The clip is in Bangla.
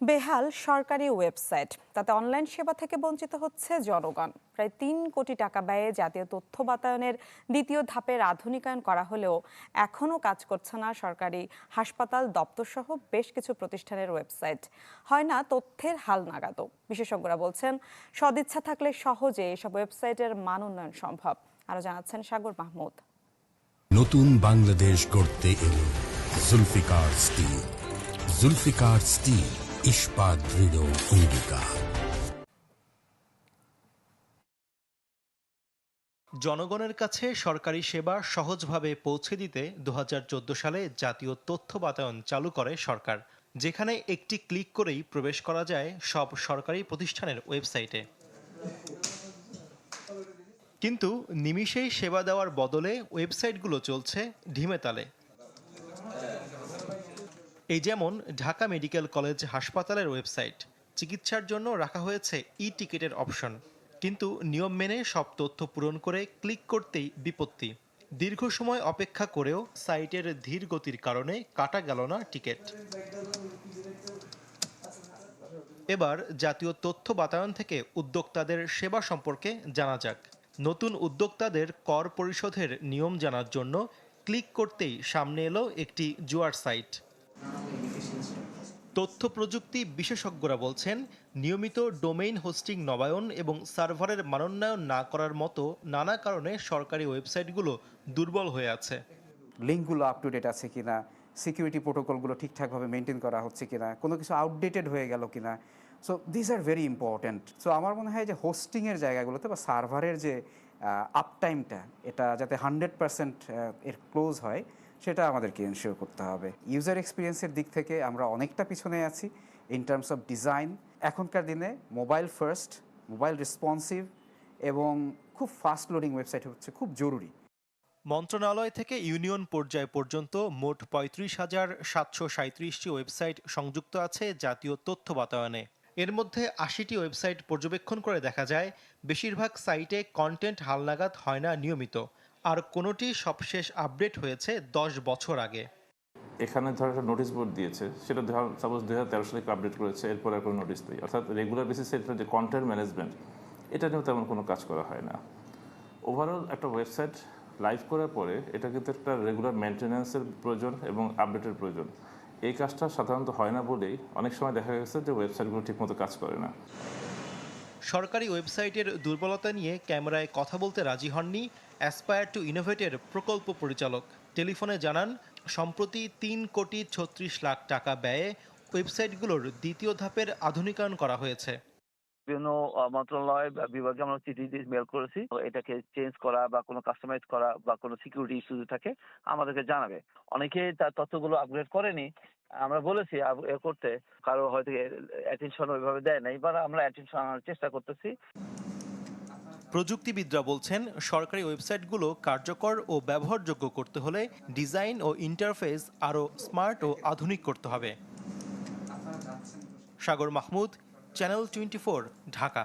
বেহাল সরকারি ওয়েবসাইট, তাতে অনলাইন সেবা থেকে বঞ্চিত হচ্ছে জনগণ। প্রায় ৩ কোটি টাকা ব্যয়ে জাতীয় তথ্য বাতায়নের দ্বিতীয় ধাপের আধুনিকায়ন করা হলেও এখনও কাজ করছে না সরকারি হাসপাতাল, দপ্তর সহ বেশ কিছু প্রতিষ্ঠানের ওয়েবসাইট। হয় না তথ্যের হালনাগাদও। বিশেষজ্ঞরা বলছেন, সদিচ্ছা থাকলে সহজে এসব ওয়েবসাইটের মান উন্নয়ন সম্ভব। আরও জানাচ্ছেন সাগর মাহমুদ। নতুন বাংলাদেশ গড়তে এলো জুলফিকার স্টিল। জুলফিকার স্টিল, ইস্পাত দৃঢ় অঙ্গীকার। জনগণের কাছে সরকারি সেবা সহজভাবে পৌঁছে দিতে ২০১৪ সালে জাতীয় তথ্য বাতায়ন চালু করে সরকার, যেখানে একটি ক্লিক করেই প্রবেশ করা যায় সব সরকারি প্রতিষ্ঠানের ওয়েবসাইটে। কিন্তু নিমিষেই সেবা দেওয়ার বদলে ওয়েবসাইটগুলো চলছে ঢিমে তালে। এই যেমন ঢাকা মেডিকেল কলেজ হাসপাতালের ওয়েবসাইট। চিকিৎসার জন্য রাখা হয়েছে ই-টিকিটের অপশন, কিন্তু নিয়ম মেনে সব তথ্য পূরণ করে ক্লিক করতেই বিপত্তি। দীর্ঘ সময় অপেক্ষা করেও সাইটের ধীর গতির কারণে কাটা গেল না টিকিট। এবার জাতীয় তথ্য বাতায়ন থেকে উদ্যোক্তাদের সেবা সম্পর্কে জানা যাক। নতুন উদ্যোক্তাদের কর পরিশোধের নিয়ম জানার জন্য ক্লিক করতেই সামনে এলো একটি জুয়ার সাইট। তথ্য প্রযুক্তি বিশেষজ্ঞরা বলছেন, নিয়মিত ডোমেইন হোস্টিং নবায়ন এবং সার্ভারের মানোন্নয়ন না করার মতো নানা কারণে সরকারি ওয়েবসাইটগুলো দুর্বল হয়ে আছে। লিঙ্কগুলো আপ টু ডেট আছে কিনা, সিকিউরিটি প্রোটোকলগুলো ঠিকঠাকভাবে মেনটেন করা হচ্ছে কিনা, কোনো কিছু আউটডেটেড হয়ে গেল কিনা। So this are very important. So আমার মনে হয় যে হোস্টিংয়ের জায়গাগুলোতে বা সার্ভারের যে আপ টাইমটা, এটা যাতে 100% এর ক্লোজ হয়, সেটা আমাদেরকে এনশিওর করতে হবে। ইউজার এক্সপিরিয়েন্সের দিক থেকে আমরা অনেকটা পিছনে আছি ইন টার্মস অফ ডিজাইন। এখনকার দিনে মোবাইল ফার্স্ট, মোবাইল রেসপন্সিভ এবং খুব ফাস্ট লোডিং ওয়েবসাইট হচ্ছে খুব জরুরি। মন্ত্রণালয় থেকে ইউনিয়ন পর্যায় পর্যন্ত মোট ৩৫,৭৩৭টি ওয়েবসাইট সংযুক্ত আছে জাতীয় তথ্য বাতায়নে। এর মধ্যে ৮০টি ওয়েবসাইট পর্যবেক্ষণ করে দেখা যায়, বেশিরভাগ সাইটে কন্টেন্ট হালনাগাদ হয় না নিয়মিত, আর কোনোটি সবশেষ আপডেট হয়েছে ১০ বছর আগে। এখানে ধর একটা নোটিশ বোর্ড দিয়েছে, সেটা সাপোজ ২০১৩ সালে আপডেট করেছে, এরপর আর কোনো নোটিশ নেই। অর্থাৎ রেগুলার বেসিসে এটা যে কন্টেন্ট ম্যানেজমেন্ট, এটা নিয়েও তেমন কোনো কাজ করা হয় না। ওভারঅল একটা ওয়েবসাইট লাইভ করার পরে এটা কিন্তু একটা রেগুলার মেনটেন্যান্সের প্রয়োজন এবং আপডেটের প্রয়োজন। এই কাজটা সাধারণত হয় না বলেই অনেক সময় দেখা গেছে যে ওয়েবসাইটগুলো ঠিকমতো কাজ করে না। সরকারি ওয়েবসাইটের দুর্বলতা নিয়ে ক্যামেরায় কথা বলতে রাজি হননি অ্যাসপায়ার টু ইনোভেটের প্রকল্প পরিচালক। টেলিফোনে জানান, সম্প্রতি ৩,৩৬,০০,০০০ টাকা ব্যয়ে ওয়েবসাইটগুলোর দ্বিতীয় ধাপের আধুনিকায়ন করা হয়েছে। বিভিন্ন মন্ত্রণালয় বা বিভাগে আমরা চিঠি দিয়ে মেল করেছি, এটাকে চেঞ্জ করা বা কোনো কাস্টমাইজ করা বা কোনো সিকিউরিটি ইস্যু থাকে আমাদেরকে জানাবে। অনেকে তার তথ্যগুলো আপগ্রেড করেনি, আমরা বলেছি করতে, কারো হয়তো অ্যাটেনশন ওইভাবে দেয় নাই, বা আমরা অ্যাটেনশন আনার চেষ্টা করতেছি। প্রযুক্তিবিদরা বলছেন, সরকারি ওয়েবসাইটগুলো কার্যকর ও ব্যবহারযোগ্য করতে হলে ডিজাইন ও ইন্টারফেস আরও স্মার্ট ও আধুনিক করতে হবে। সাগর মাহমুদ, চ্যানেল 24, ঢাকা।